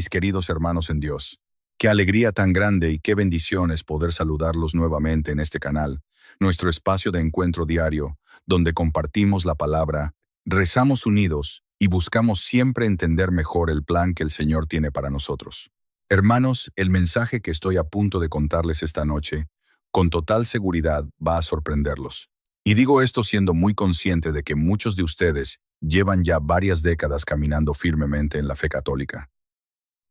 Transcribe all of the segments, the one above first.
mis queridos hermanos en Dios. Qué alegría tan grande y qué bendición es poder saludarlos nuevamente en este canal, nuestro espacio de encuentro diario, donde compartimos la palabra, rezamos unidos y buscamos siempre entender mejor el plan que el Señor tiene para nosotros. Hermanos, el mensaje que estoy a punto de contarles esta noche, con total seguridad va a sorprenderlos. Y digo esto siendo muy consciente de que muchos de ustedes llevan ya varias décadas caminando firmemente en la fe católica.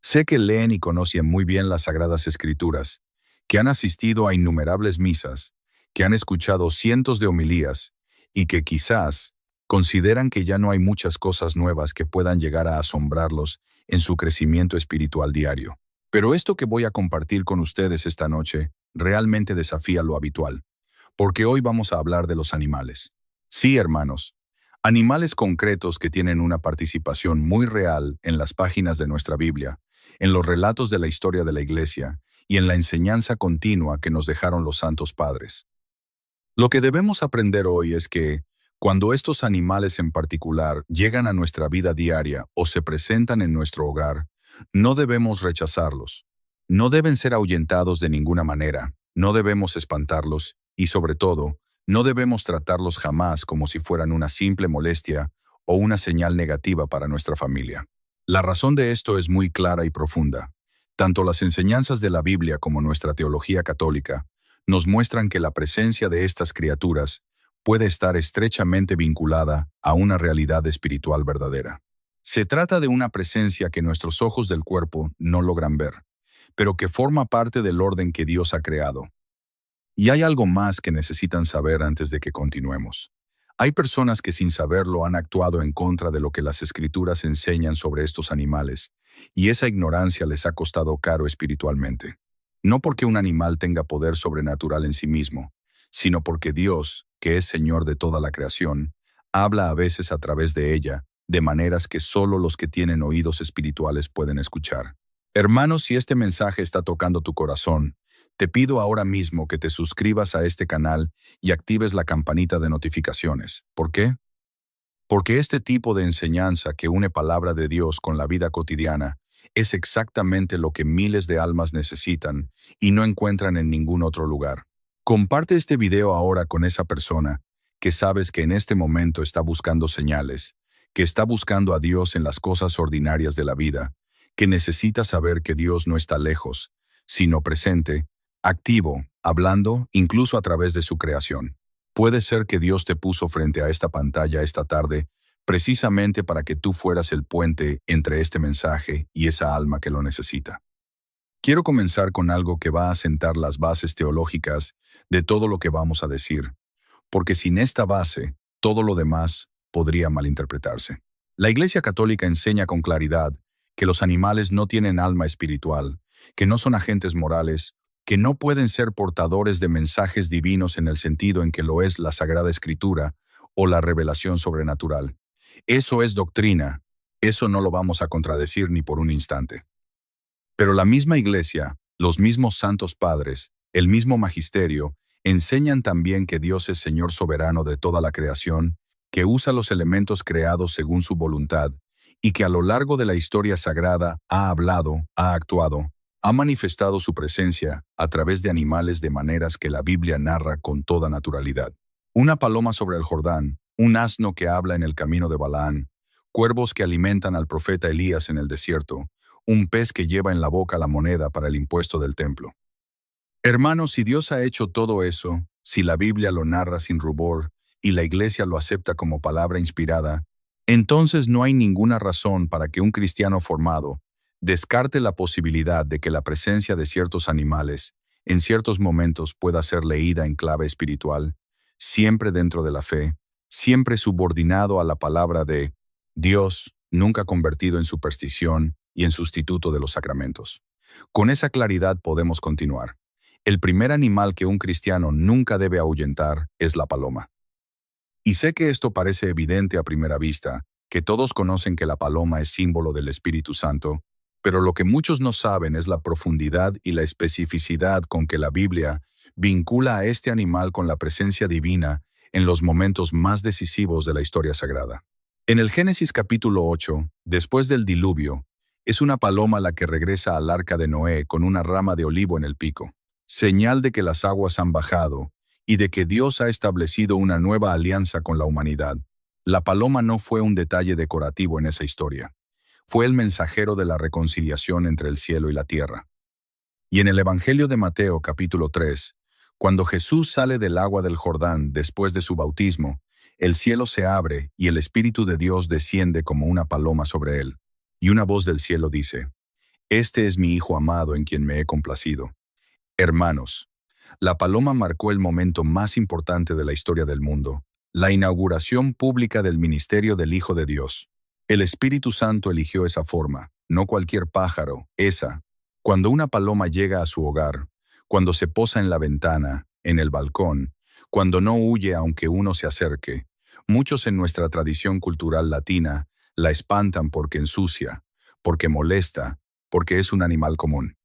Sé que leen y conocen muy bien las Sagradas Escrituras, que han asistido a innumerables misas, que han escuchado cientos de homilías y que quizás consideran que ya no hay muchas cosas nuevas que puedan llegar a asombrarlos en su crecimiento espiritual diario. Pero esto que voy a compartir con ustedes esta noche realmente desafía lo habitual, porque hoy vamos a hablar de los animales. Sí, hermanos, animales concretos que tienen una participación muy real en las páginas de nuestra Biblia, en los relatos de la historia de la Iglesia y en la enseñanza continua que nos dejaron los santos padres. Lo que debemos aprender hoy es que, cuando estos animales en particular llegan a nuestra vida diaria o se presentan en nuestro hogar, no debemos rechazarlos. No deben ser ahuyentados de ninguna manera, no debemos espantarlos y, sobre todo, no debemos tratarlos jamás como si fueran una simple molestia o una señal negativa para nuestra familia. La razón de esto es muy clara y profunda. Tanto las enseñanzas de la Biblia como nuestra teología católica nos muestran que la presencia de estas criaturas puede estar estrechamente vinculada a una realidad espiritual verdadera. Se trata de una presencia que nuestros ojos del cuerpo no logran ver, pero que forma parte del orden que Dios ha creado. Y hay algo más que necesitan saber antes de que continuemos. Hay personas que sin saberlo han actuado en contra de lo que las Escrituras enseñan sobre estos animales, y esa ignorancia les ha costado caro espiritualmente. No porque un animal tenga poder sobrenatural en sí mismo, sino porque Dios, que es Señor de toda la creación, habla a veces a través de ella, de maneras que solo los que tienen oídos espirituales pueden escuchar. Hermanos, si este mensaje está tocando tu corazón, te pido ahora mismo que te suscribas a este canal y actives la campanita de notificaciones. ¿Por qué? Porque este tipo de enseñanza que une palabra de Dios con la vida cotidiana es exactamente lo que miles de almas necesitan y no encuentran en ningún otro lugar. Comparte este video ahora con esa persona que sabes que en este momento está buscando señales, que está buscando a Dios en las cosas ordinarias de la vida, que necesita saber que Dios no está lejos, sino presente, activo, hablando, incluso a través de su creación. Puede ser que Dios te puso frente a esta pantalla esta tarde precisamente para que tú fueras el puente entre este mensaje y esa alma que lo necesita. Quiero comenzar con algo que va a sentar las bases teológicas de todo lo que vamos a decir, porque sin esta base, todo lo demás podría malinterpretarse. La Iglesia Católica enseña con claridad que los animales no tienen alma espiritual, que no son agentes morales, que no pueden ser portadores de mensajes divinos en el sentido en que lo es la Sagrada Escritura o la revelación sobrenatural. Eso es doctrina, eso no lo vamos a contradecir ni por un instante. Pero la misma Iglesia, los mismos santos padres, el mismo magisterio, enseñan también que Dios es Señor soberano de toda la creación, que usa los elementos creados según su voluntad, y que a lo largo de la historia sagrada ha hablado, ha actuado, ha manifestado su presencia a través de animales de maneras que la Biblia narra con toda naturalidad. Una paloma sobre el Jordán, un asno que habla en el camino de Balaán, cuervos que alimentan al profeta Elías en el desierto, un pez que lleva en la boca la moneda para el impuesto del templo. Hermanos, si Dios ha hecho todo eso, si la Biblia lo narra sin rubor y la Iglesia lo acepta como palabra inspirada, entonces no hay ninguna razón para que un cristiano formado descarte la posibilidad de que la presencia de ciertos animales en ciertos momentos pueda ser leída en clave espiritual, siempre dentro de la fe, siempre subordinado a la palabra de Dios, nunca convertido en superstición y en sustituto de los sacramentos. Con esa claridad podemos continuar. El primer animal que un cristiano nunca debe ahuyentar es la paloma. Y sé que esto parece evidente a primera vista, que todos conocen que la paloma es símbolo del Espíritu Santo, pero lo que muchos no saben es la profundidad y la especificidad con que la Biblia vincula a este animal con la presencia divina en los momentos más decisivos de la historia sagrada. En el Génesis capítulo 8, después del diluvio, Es una paloma la que regresa al arca de Noé con una rama de olivo en el pico, señal de que las aguas han bajado y de que Dios ha establecido una nueva alianza con la humanidad. La paloma no fue un detalle decorativo en esa historia. Fue el mensajero de la reconciliación entre el cielo y la tierra. Y en el Evangelio de Mateo capítulo 3, cuando Jesús sale del agua del Jordán después de su bautismo, el cielo se abre y el Espíritu de Dios desciende como una paloma sobre él. Y una voz del cielo dice, «Este es mi Hijo amado en quien me he complacido». Hermanos, la paloma marcó el momento más importante de la historia del mundo, la inauguración pública del ministerio del Hijo de Dios. El Espíritu Santo eligió esa forma, no cualquier pájaro, esa. Cuando una paloma llega a su hogar, cuando se posa en la ventana, en el balcón, cuando no huye aunque uno se acerque, muchos en nuestra tradición cultural latina la espantan porque ensucia, porque molesta, porque es un animal común.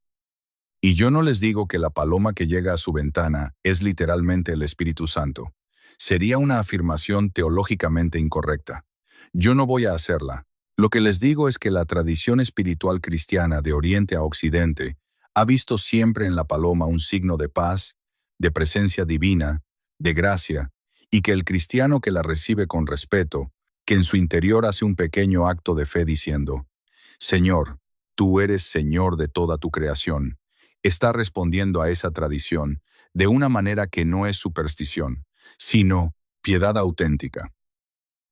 Y yo no les digo que la paloma que llega a su ventana es literalmente el Espíritu Santo. Sería una afirmación teológicamente incorrecta. Yo no voy a hacerla. Lo que les digo es que la tradición espiritual cristiana de Oriente a Occidente ha visto siempre en la paloma un signo de paz, de presencia divina, de gracia, y que el cristiano que la recibe con respeto, que en su interior hace un pequeño acto de fe diciendo, «Señor, tú eres Señor de toda tu creación», está respondiendo a esa tradición de una manera que no es superstición, sino piedad auténtica.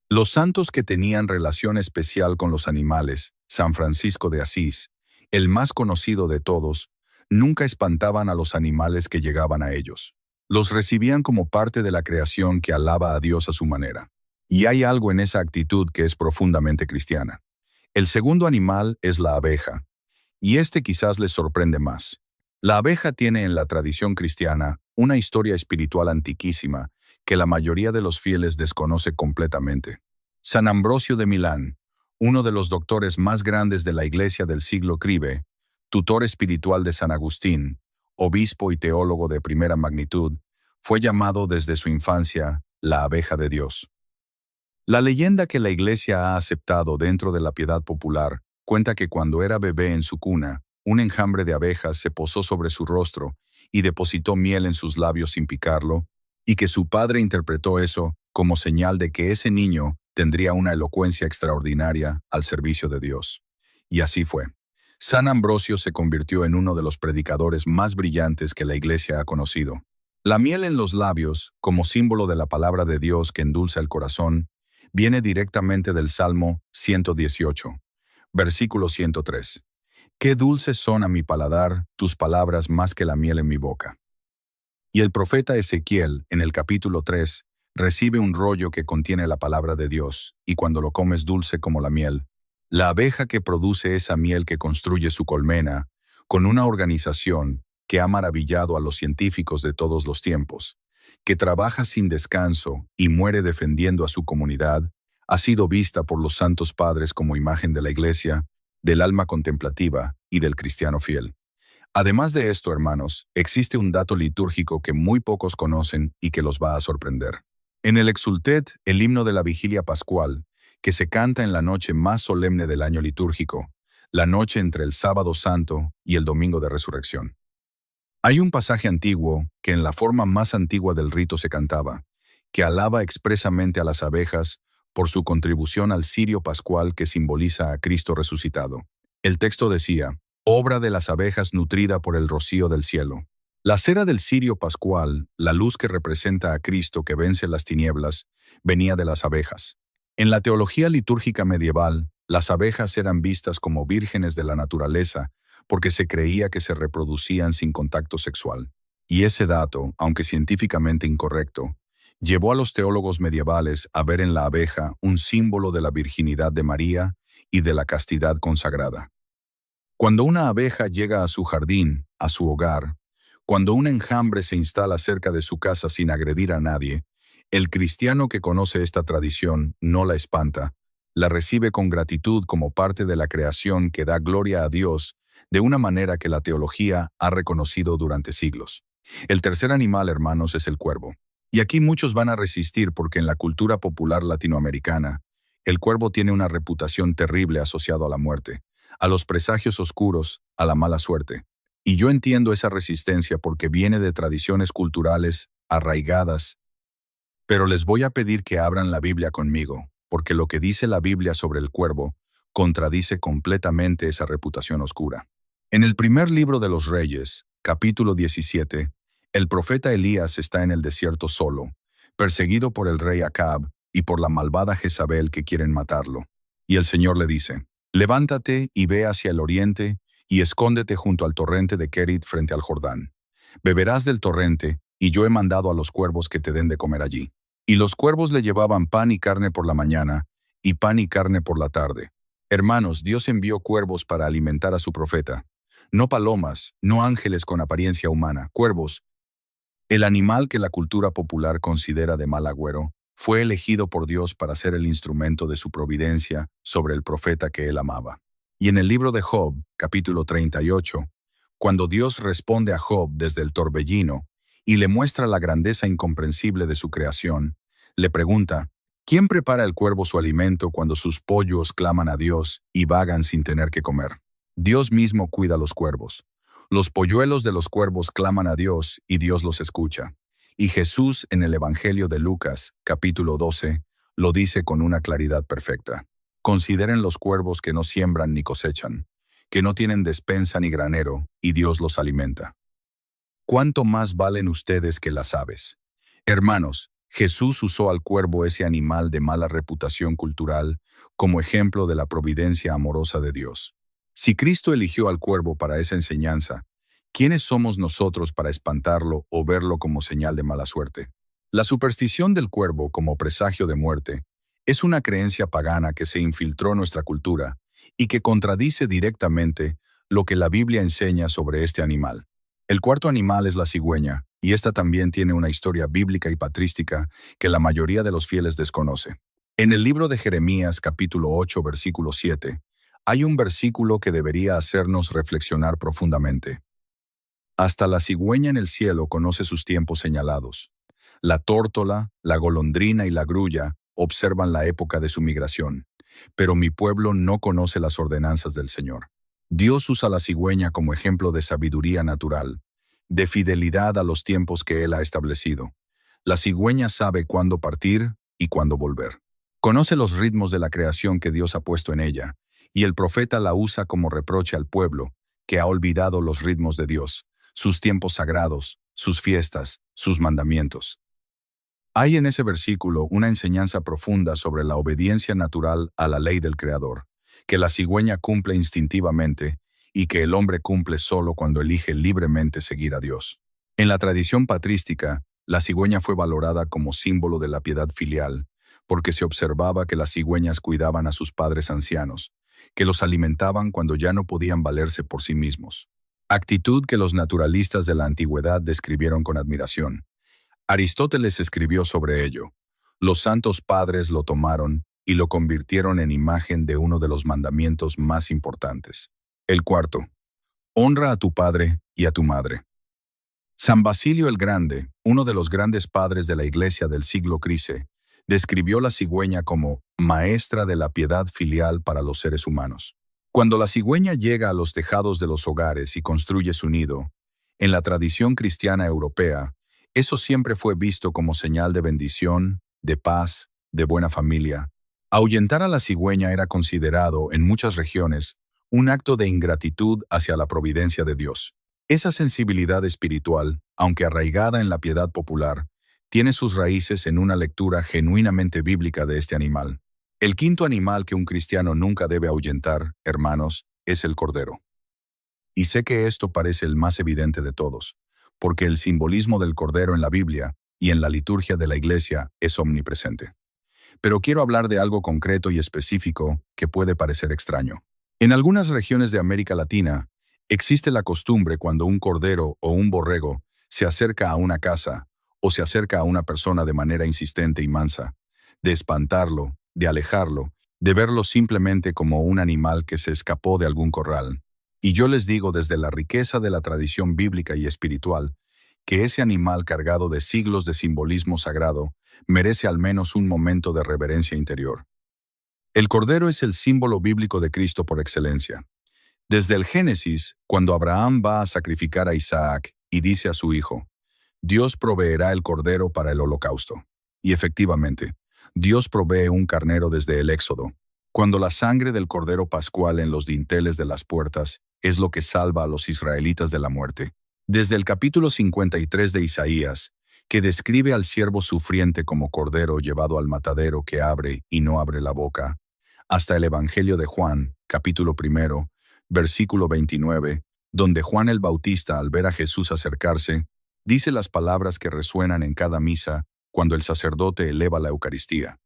Los santos que tenían relación especial con los animales, San Francisco de Asís, el más conocido de todos, nunca espantaban a los animales que llegaban a ellos. Los recibían como parte de la creación que alaba a Dios a su manera. Y hay algo en esa actitud que es profundamente cristiana. El segundo animal es la abeja, y este quizás les sorprende más. La abeja tiene en la tradición cristiana una historia espiritual antiquísima que la mayoría de los fieles desconoce completamente. San Ambrosio de Milán, uno de los doctores más grandes de la Iglesia del siglo IX, tutor espiritual de San Agustín, obispo y teólogo de primera magnitud, fue llamado desde su infancia la abeja de Dios. La leyenda que la Iglesia ha aceptado dentro de la piedad popular cuenta que cuando era bebé en su cuna, un enjambre de abejas se posó sobre su rostro y depositó miel en sus labios sin picarlo, y que su padre interpretó eso como señal de que ese niño tendría una elocuencia extraordinaria al servicio de Dios. Y así fue. San Ambrosio se convirtió en uno de los predicadores más brillantes que la Iglesia ha conocido. La miel en los labios, como símbolo de la palabra de Dios que endulza el corazón, viene directamente del Salmo 118, versículo 103. Qué dulces son a mi paladar tus palabras más que la miel en mi boca. Y el profeta Ezequiel, en el capítulo 3, recibe un rollo que contiene la palabra de Dios, y cuando lo comes dulce como la miel. La abeja que produce esa miel que construye su colmena, con una organización que ha maravillado a los científicos de todos los tiempos, que trabaja sin descanso y muere defendiendo a su comunidad, ha sido vista por los santos padres como imagen de la Iglesia, del alma contemplativa y del cristiano fiel. Además de esto, hermanos, existe un dato litúrgico que muy pocos conocen y que los va a sorprender. En el Exultet, el himno de la vigilia pascual, que se canta en la noche más solemne del año litúrgico, la noche entre el sábado santo y el domingo de resurrección. Hay un pasaje antiguo que en la forma más antigua del rito se cantaba, que alaba expresamente a las abejas por su contribución al cirio pascual que simboliza a Cristo resucitado. El texto decía, obra de las abejas nutrida por el rocío del cielo. La cera del cirio pascual, la luz que representa a Cristo que vence las tinieblas, venía de las abejas. En la teología litúrgica medieval, las abejas eran vistas como vírgenes de la naturaleza porque se creía que se reproducían sin contacto sexual. Y ese dato, aunque científicamente incorrecto, llevó a los teólogos medievales a ver en la abeja un símbolo de la virginidad de María y de la castidad consagrada. Cuando una abeja llega a su jardín, a su hogar, cuando un enjambre se instala cerca de su casa sin agredir a nadie, el cristiano que conoce esta tradición no la espanta, la recibe con gratitud como parte de la creación que da gloria a Dios de una manera que la teología ha reconocido durante siglos. El tercer animal, hermanos, es el cuervo. Y aquí muchos van a resistir porque en la cultura popular latinoamericana, el cuervo tiene una reputación terrible asociado a la muerte, a los presagios oscuros, a la mala suerte. Y yo entiendo esa resistencia porque viene de tradiciones culturales arraigadas, pero les voy a pedir que abran la Biblia conmigo, porque lo que dice la Biblia sobre el cuervo contradice completamente esa reputación oscura. En el primer libro de los Reyes, capítulo 17, el profeta Elías está en el desierto solo, perseguido por el rey Acab y por la malvada Jezabel que quieren matarlo. Y el Señor le dice, levántate y ve hacia el oriente y escóndete junto al torrente de Kerit frente al Jordán. Beberás del torrente, y yo he mandado a los cuervos que te den de comer allí. Y los cuervos le llevaban pan y carne por la mañana, y pan y carne por la tarde. Hermanos, Dios envió cuervos para alimentar a su profeta. No palomas, no ángeles con apariencia humana, cuervos. El animal que la cultura popular considera de mal agüero, fue elegido por Dios para ser el instrumento de su providencia sobre el profeta que él amaba. Y en el libro de Job, capítulo 38, cuando Dios responde a Job desde el torbellino y le muestra la grandeza incomprensible de su creación, le pregunta, ¿quién prepara el cuervo su alimento cuando sus pollos claman a Dios y vagan sin tener que comer? Dios mismo cuida a los cuervos. Los polluelos de los cuervos claman a Dios y Dios los escucha. Y Jesús en el Evangelio de Lucas, capítulo 12, lo dice con una claridad perfecta. Consideren los cuervos que no siembran ni cosechan, que no tienen despensa ni granero, y Dios los alimenta. ¿Cuánto más valen ustedes que las aves? Hermanos, Jesús usó al cuervo, ese animal de mala reputación cultural, como ejemplo de la providencia amorosa de Dios. Si Cristo eligió al cuervo para esa enseñanza, ¿quiénes somos nosotros para espantarlo o verlo como señal de mala suerte? La superstición del cuervo como presagio de muerte es una creencia pagana que se infiltró en nuestra cultura y que contradice directamente lo que la Biblia enseña sobre este animal. El cuarto animal es la cigüeña, y esta también tiene una historia bíblica y patrística que la mayoría de los fieles desconoce. En el libro de Jeremías, capítulo 8, versículo 7, hay un versículo que debería hacernos reflexionar profundamente. Hasta la cigüeña en el cielo conoce sus tiempos señalados. La tórtola, la golondrina y la grulla observan la época de su migración, pero mi pueblo no conoce las ordenanzas del Señor. Dios usa la cigüeña como ejemplo de sabiduría natural, de fidelidad a los tiempos que Él ha establecido. La cigüeña sabe cuándo partir y cuándo volver. Conoce los ritmos de la creación que Dios ha puesto en ella, y el profeta la usa como reproche al pueblo, que ha olvidado los ritmos de Dios, sus tiempos sagrados, sus fiestas, sus mandamientos. Hay en ese versículo una enseñanza profunda sobre la obediencia natural a la ley del Creador, que la cigüeña cumple instintivamente y que el hombre cumple solo cuando elige libremente seguir a Dios. En la tradición patrística, la cigüeña fue valorada como símbolo de la piedad filial, porque se observaba que las cigüeñas cuidaban a sus padres ancianos, que los alimentaban cuando ya no podían valerse por sí mismos. Actitud que los naturalistas de la antigüedad describieron con admiración. Aristóteles escribió sobre ello. Los santos padres lo tomaron y lo convirtieron en imagen de uno de los mandamientos más importantes. El cuarto, honra a tu padre y a tu madre. San Basilio el Grande, uno de los grandes padres de la Iglesia del siglo XIII, describió la cigüeña como maestra de la piedad filial para los seres humanos. Cuando la cigüeña llega a los tejados de los hogares y construye su nido, en la tradición cristiana europea, eso siempre fue visto como señal de bendición, de paz, de buena familia. Ahuyentar a la cigüeña era considerado, en muchas regiones, un acto de ingratitud hacia la providencia de Dios. Esa sensibilidad espiritual, aunque arraigada en la piedad popular, tiene sus raíces en una lectura genuinamente bíblica de este animal. El quinto animal que un cristiano nunca debe ahuyentar, hermanos, es el cordero. Y sé que esto parece el más evidente de todos, porque el simbolismo del cordero en la Biblia y en la liturgia de la Iglesia es omnipresente. Pero quiero hablar de algo concreto y específico que puede parecer extraño. En algunas regiones de América Latina, existe la costumbre cuando un cordero o un borrego se acerca a una casa o se acerca a una persona de manera insistente y mansa, de espantarlo, de alejarlo, de verlo simplemente como un animal que se escapó de algún corral. Y yo les digo desde la riqueza de la tradición bíblica y espiritual, que ese animal cargado de siglos de simbolismo sagrado merece al menos un momento de reverencia interior. El cordero es el símbolo bíblico de Cristo por excelencia. Desde el Génesis, cuando Abraham va a sacrificar a Isaac y dice a su hijo, Dios proveerá el cordero para el holocausto. Y efectivamente, Dios provee un carnero desde el Éxodo, cuando la sangre del cordero pascual en los dinteles de las puertas es lo que salva a los israelitas de la muerte. Desde el capítulo 53 de Isaías, que describe al siervo sufriente como cordero llevado al matadero que abre y no abre la boca, hasta el Evangelio de Juan, capítulo 1, versículo 29, donde Juan el Bautista, al ver a Jesús acercarse, dice las palabras que resuenan en cada misa cuando el sacerdote eleva la Eucaristía.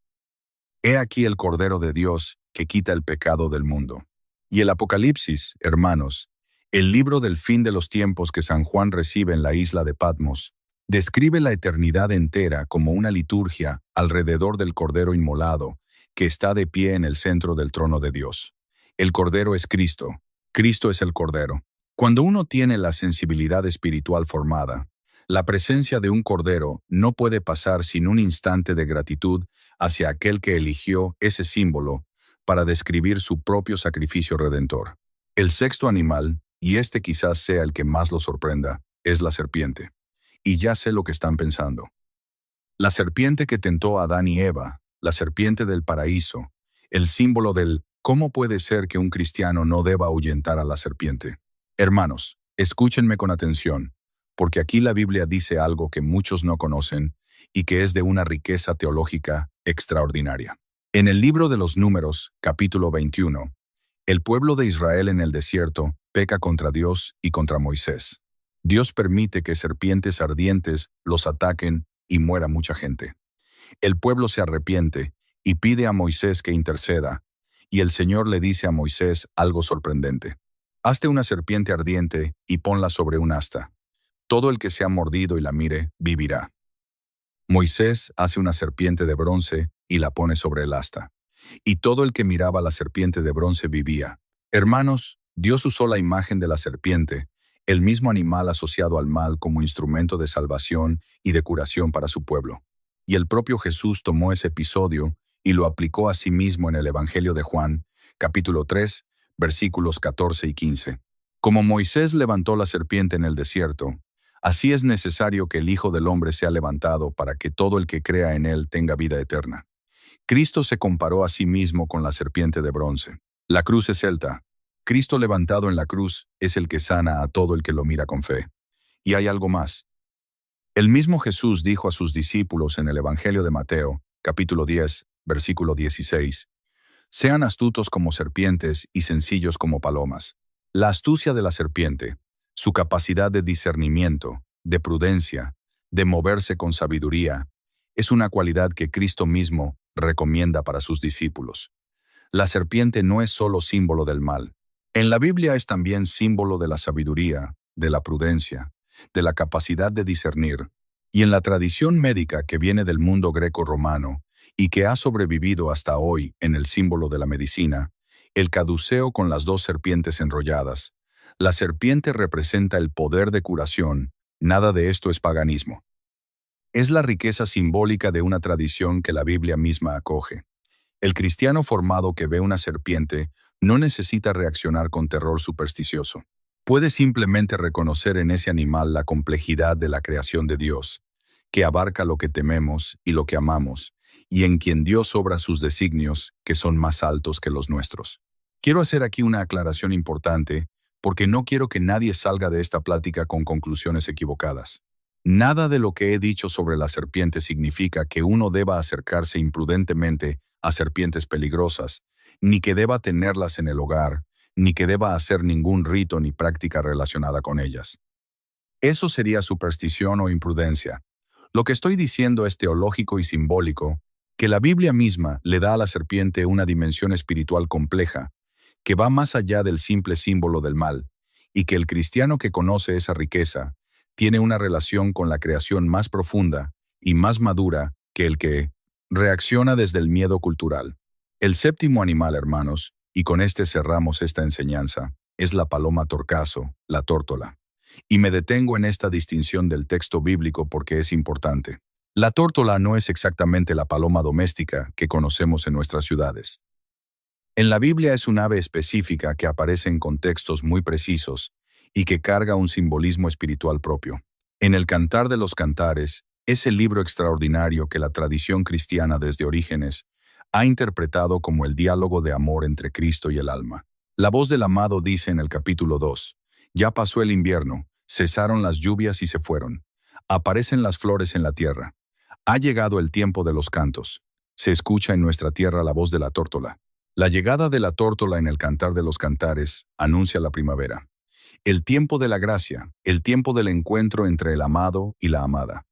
He aquí el Cordero de Dios que quita el pecado del mundo. Y el Apocalipsis, hermanos, el libro del fin de los tiempos que San Juan recibe en la isla de Patmos, describe la eternidad entera como una liturgia alrededor del Cordero inmolado que está de pie en el centro del trono de Dios. El Cordero es Cristo. Cristo es el Cordero. Cuando uno tiene la sensibilidad espiritual formada, la presencia de un Cordero no puede pasar sin un instante de gratitud hacia aquel que eligió ese símbolo para describir su propio sacrificio redentor. El sexto animal, y este quizás sea el que más lo sorprenda, es la serpiente. Y ya sé lo que están pensando. La serpiente que tentó a Adán y Eva, la serpiente del paraíso, el símbolo del ¿cómo puede ser que un cristiano no deba ahuyentar a la serpiente? Hermanos, escúchenme con atención, porque aquí la Biblia dice algo que muchos no conocen y que es de una riqueza teológica extraordinaria. En el libro de los Números, capítulo 21, el pueblo de Israel en el desierto peca contra Dios y contra Moisés. Dios permite que serpientes ardientes los ataquen y muera mucha gente. El pueblo se arrepiente y pide a Moisés que interceda, y el Señor le dice a Moisés algo sorprendente. Hazte una serpiente ardiente y ponla sobre un asta. Todo el que sea mordido y la mire, vivirá. Moisés hace una serpiente de bronce y la pone sobre el asta. Y todo el que miraba la serpiente de bronce vivía. Hermanos, Dios usó la imagen de la serpiente, el mismo animal asociado al mal, como instrumento de salvación y de curación para su pueblo. Y el propio Jesús tomó ese episodio y lo aplicó a sí mismo en el Evangelio de Juan, capítulo 3, versículos 14 y 15. Como Moisés levantó la serpiente en el desierto, así es necesario que el Hijo del Hombre sea levantado para que todo el que crea en él tenga vida eterna. Cristo se comparó a sí mismo con la serpiente de bronce. La cruz es celta. Cristo levantado en la cruz es el que sana a todo el que lo mira con fe. Y hay algo más. El mismo Jesús dijo a sus discípulos en el Evangelio de Mateo, capítulo 10, versículo 16, «Sean astutos como serpientes y sencillos como palomas». La astucia de la serpiente, su capacidad de discernimiento, de prudencia, de moverse con sabiduría, es una cualidad que Cristo mismo recomienda para sus discípulos. La serpiente no es solo símbolo del mal. En la Biblia es también símbolo de la sabiduría, de la prudencia, de la capacidad de discernir, y en la tradición médica que viene del mundo greco-romano y que ha sobrevivido hasta hoy en el símbolo de la medicina, el caduceo con las dos serpientes enrolladas. La serpiente representa el poder de curación, nada de esto es paganismo. Es la riqueza simbólica de una tradición que la Biblia misma acoge. El cristiano formado que ve una serpiente no necesita reaccionar con terror supersticioso. Puede simplemente reconocer en ese animal la complejidad de la creación de Dios, que abarca lo que tememos y lo que amamos, y en quien Dios obra sus designios, que son más altos que los nuestros. Quiero hacer aquí una aclaración importante, porque no quiero que nadie salga de esta plática con conclusiones equivocadas. Nada de lo que he dicho sobre la serpiente significa que uno deba acercarse imprudentemente a serpientes peligrosas, ni que deba tenerlas en el hogar, ni que deba hacer ningún rito ni práctica relacionada con ellas. Eso sería superstición o imprudencia. Lo que estoy diciendo es teológico y simbólico, que la Biblia misma le da a la serpiente una dimensión espiritual compleja, que va más allá del simple símbolo del mal, y que el cristiano que conoce esa riqueza tiene una relación con la creación más profunda y más madura que el que reacciona desde el miedo cultural. El séptimo animal, hermanos, y con este cerramos esta enseñanza, es la paloma torcazo, la tórtola. Y me detengo en esta distinción del texto bíblico porque es importante. La tórtola no es exactamente la paloma doméstica que conocemos en nuestras ciudades. En la Biblia es un ave específica que aparece en contextos muy precisos y que carga un simbolismo espiritual propio. En el Cantar de los Cantares es el libro extraordinario que la tradición cristiana desde Orígenes ha interpretado como el diálogo de amor entre Cristo y el alma. La voz del amado dice en el capítulo 2: ya pasó el invierno, cesaron las lluvias y se fueron. Aparecen las flores en la tierra. Ha llegado el tiempo de los cantos. Se escucha en nuestra tierra la voz de la tórtola. La llegada de la tórtola en el Cantar de los Cantares anuncia la primavera. El tiempo de la gracia, el tiempo del encuentro entre el amado y la amada.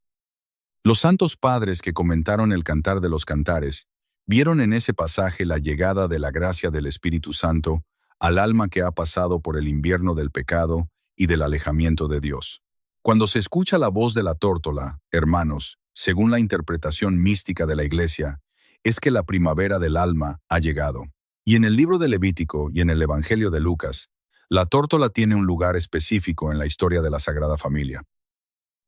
Los santos padres que comentaron el Cantar de los Cantares vieron en ese pasaje la llegada de la gracia del Espíritu Santo al alma que ha pasado por el invierno del pecado y del alejamiento de Dios. Cuando se escucha la voz de la tórtola, hermanos, según la interpretación mística de la Iglesia, es que la primavera del alma ha llegado. Y en el libro de Levítico y en el Evangelio de Lucas, la tórtola tiene un lugar específico en la historia de la Sagrada Familia.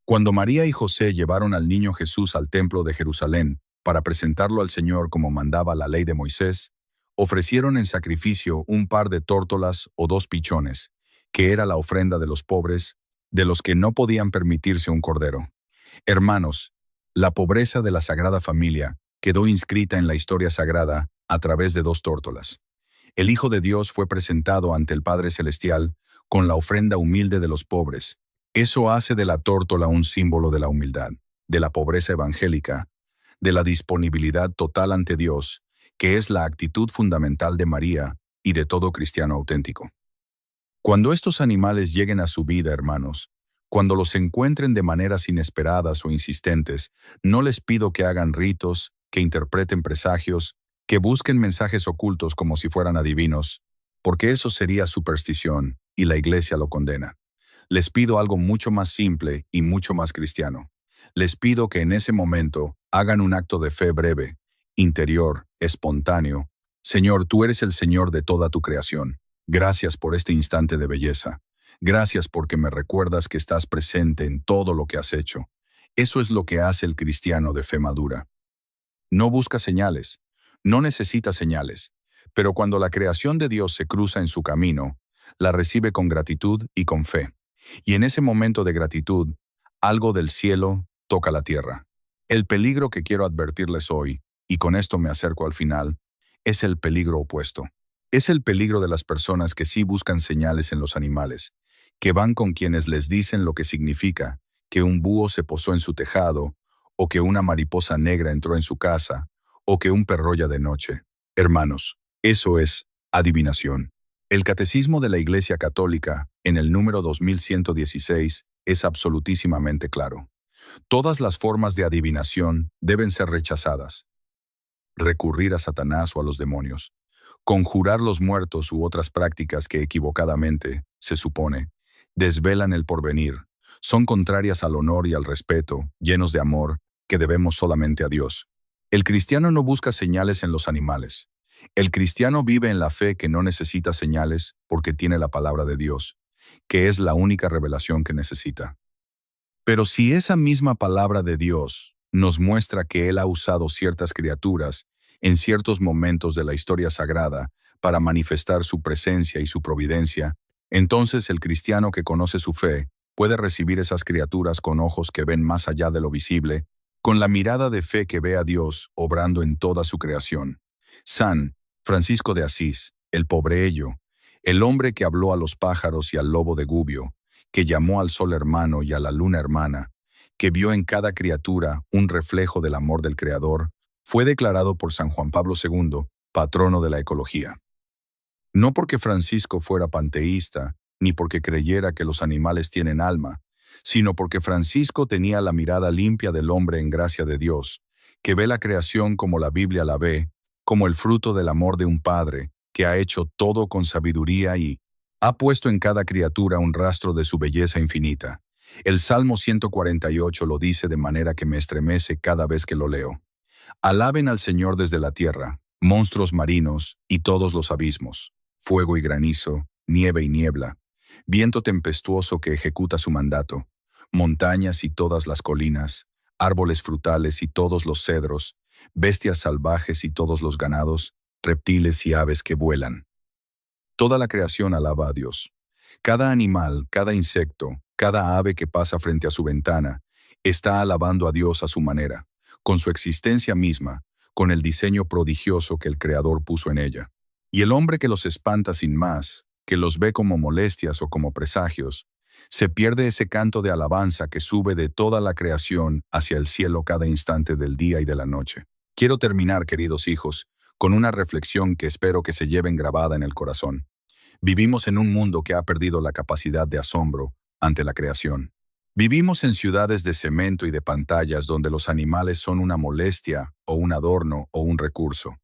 Cuando María y José llevaron al niño Jesús al templo de Jerusalén para presentarlo al Señor como mandaba la ley de Moisés, ofrecieron en sacrificio un par de tórtolas o 2 pichones, que era la ofrenda de los pobres, de los que no podían permitirse un cordero. Hermanos, la pobreza de la Sagrada Familia quedó inscrita en la historia sagrada a través de 2 tórtolas. El Hijo de Dios fue presentado ante el Padre Celestial con la ofrenda humilde de los pobres. Eso hace de la tórtola un símbolo de la humildad, de la pobreza evangélica, de la disponibilidad total ante Dios, que es la actitud fundamental de María y de todo cristiano auténtico. Cuando estos animales lleguen a su vida, hermanos, cuando los encuentren de maneras inesperadas o insistentes, no les pido que hagan ritos, que interpreten presagios, que busquen mensajes ocultos como si fueran adivinos, porque eso sería superstición y la Iglesia lo condena. Les pido algo mucho más simple y mucho más cristiano. Les pido que en ese momento hagan un acto de fe breve, interior, espontáneo. Señor, tú eres el Señor de toda tu creación. Gracias por este instante de belleza. Gracias porque me recuerdas que estás presente en todo lo que has hecho. Eso es lo que hace el cristiano de fe madura. No busca señales, no necesita señales, pero cuando la creación de Dios se cruza en su camino, la recibe con gratitud y con fe. Y en ese momento de gratitud, algo del cielo toca la tierra. El peligro que quiero advertirles hoy, y con esto me acerco al final, es el peligro opuesto. Es el peligro de las personas que sí buscan señales en los animales, que van con quienes les dicen lo que significa que un búho se posó en su tejado, o que una mariposa negra entró en su casa, o que un perrolla de noche. Hermanos, eso es adivinación. El Catecismo de la Iglesia Católica, en el número 2116, es absolutísimamente claro. Todas las formas de adivinación deben ser rechazadas. Recurrir a Satanás o a los demonios, conjurar los muertos u otras prácticas que equivocadamente, se supone, desvelan el porvenir, son contrarias al honor y al respeto, llenos de amor, que debemos solamente a Dios. El cristiano no busca señales en los animales. El cristiano vive en la fe que no necesita señales porque tiene la palabra de Dios, que es la única revelación que necesita. Pero si esa misma palabra de Dios nos muestra que Él ha usado ciertas criaturas en ciertos momentos de la historia sagrada para manifestar su presencia y su providencia, entonces el cristiano que conoce su fe puede recibir esas criaturas con ojos que ven más allá de lo visible, con la mirada de fe que ve a Dios obrando en toda su creación. San Francisco de Asís, el pobreello, el hombre que habló a los pájaros y al lobo de Gubbio, que llamó al sol hermano y a la luna hermana, que vio en cada criatura un reflejo del amor del Creador, fue declarado por San Juan Pablo II patrono de la ecología. No porque Francisco fuera panteísta, ni porque creyera que los animales tienen alma, sino porque Francisco tenía la mirada limpia del hombre en gracia de Dios, que ve la creación como la Biblia la ve, como el fruto del amor de un Padre, que ha hecho todo con sabiduría y ha puesto en cada criatura un rastro de su belleza infinita. El Salmo 148 lo dice de manera que me estremece cada vez que lo leo. Alaben al Señor desde la tierra, monstruos marinos y todos los abismos, fuego y granizo, nieve y niebla, viento tempestuoso que ejecuta su mandato, montañas y todas las colinas, árboles frutales y todos los cedros, bestias salvajes y todos los ganados, reptiles y aves que vuelan. Toda la creación alaba a Dios. Cada animal, cada insecto, cada ave que pasa frente a su ventana, está alabando a Dios a su manera, con su existencia misma, con el diseño prodigioso que el Creador puso en ella. Y el hombre que los espanta sin más, que los ve como molestias o como presagios, se pierde ese canto de alabanza que sube de toda la creación hacia el cielo cada instante del día y de la noche. Quiero terminar, queridos hijos, con una reflexión que espero que se lleven grabada en el corazón. Vivimos en un mundo que ha perdido la capacidad de asombro ante la creación. Vivimos en ciudades de cemento y de pantallas donde los animales son una molestia o un adorno o un recurso.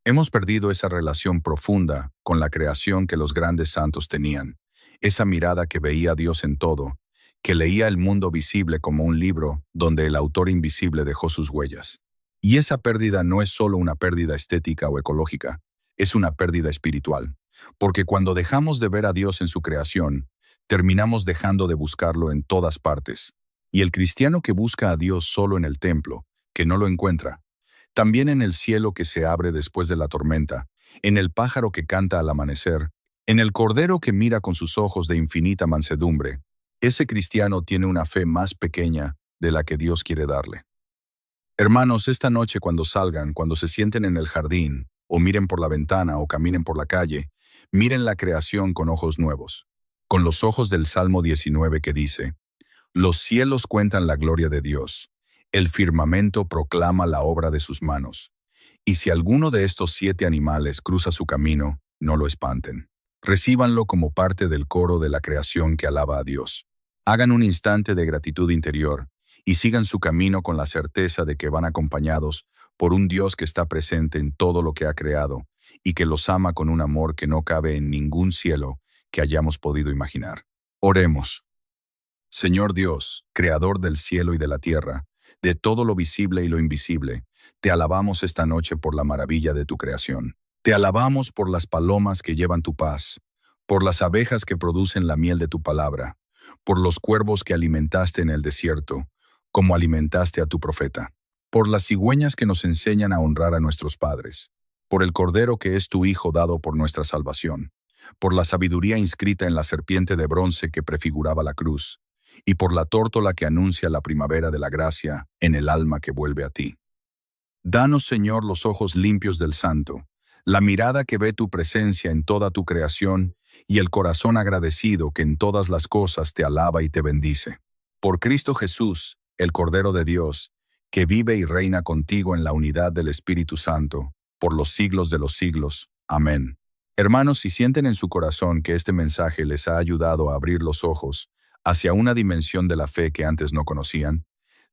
Hemos perdido esa relación profunda con la creación que los grandes santos tenían, esa mirada que veía a Dios en todo, que leía el mundo visible como un libro donde el autor invisible dejó sus huellas. Y esa pérdida no es solo una pérdida estética o ecológica, es una pérdida espiritual. Porque cuando dejamos de ver a Dios en su creación, terminamos dejando de buscarlo en todas partes. Y el cristiano que busca a Dios solo en el templo, que no lo encuentra, también en el cielo que se abre después de la tormenta, en el pájaro que canta al amanecer, en el cordero que mira con sus ojos de infinita mansedumbre, ese cristiano tiene una fe más pequeña de la que Dios quiere darle. Hermanos, esta noche cuando salgan, cuando se sienten en el jardín, o miren por la ventana o caminen por la calle, miren la creación con ojos nuevos, con los ojos del Salmo 19 que dice: los cielos cuentan la gloria de Dios, el firmamento proclama la obra de sus manos. Y si alguno de estos 7 animales cruza su camino, no lo espanten. Recíbanlo como parte del coro de la creación que alaba a Dios. Hagan un instante de gratitud interior y sigan su camino con la certeza de que van acompañados por un Dios que está presente en todo lo que ha creado y que los ama con un amor que no cabe en ningún cielo que hayamos podido imaginar. Oremos. Señor Dios, Creador del cielo y de la tierra, de todo lo visible y lo invisible, te alabamos esta noche por la maravilla de tu creación. Te alabamos por las palomas que llevan tu paz, por las abejas que producen la miel de tu palabra, por los cuervos que alimentaste en el desierto, como alimentaste a tu profeta, por las cigüeñas que nos enseñan a honrar a nuestros padres, por el Cordero que es tu Hijo dado por nuestra salvación, por la sabiduría inscrita en la serpiente de bronce que prefiguraba la cruz, y por la tórtola que anuncia la primavera de la gracia en el alma que vuelve a ti. Danos, Señor, los ojos limpios del Santo, la mirada que ve tu presencia en toda tu creación y el corazón agradecido que en todas las cosas te alaba y te bendice. Por Cristo Jesús, el Cordero de Dios, que vive y reina contigo en la unidad del Espíritu Santo, por los siglos de los siglos. Amén. Hermanos, si sienten en su corazón que este mensaje les ha ayudado a abrir los ojos hacia una dimensión de la fe que antes no conocían,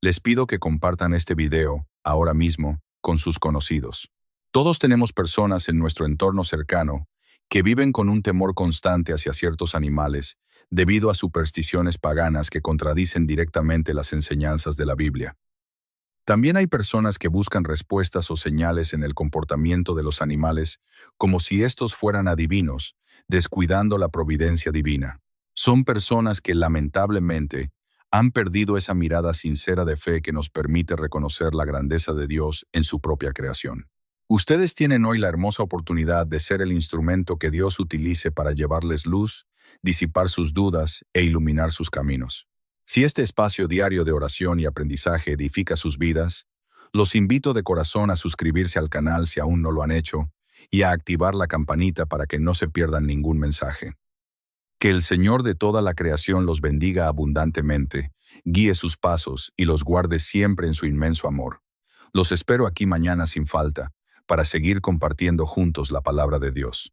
les pido que compartan este video, ahora mismo, con sus conocidos. Todos tenemos personas en nuestro entorno cercano que viven con un temor constante hacia ciertos animales debido a supersticiones paganas que contradicen directamente las enseñanzas de la Biblia. También hay personas que buscan respuestas o señales en el comportamiento de los animales como si estos fueran adivinos, descuidando la providencia divina. Son personas que lamentablemente han perdido esa mirada sincera de fe que nos permite reconocer la grandeza de Dios en su propia creación. Ustedes tienen hoy la hermosa oportunidad de ser el instrumento que Dios utilice para llevarles luz, disipar sus dudas e iluminar sus caminos. Si este espacio diario de oración y aprendizaje edifica sus vidas, los invito de corazón a suscribirse al canal si aún no lo han hecho y a activar la campanita para que no se pierdan ningún mensaje. Que el Señor de toda la creación los bendiga abundantemente, guíe sus pasos y los guarde siempre en su inmenso amor. Los espero aquí mañana sin falta, para seguir compartiendo juntos la palabra de Dios.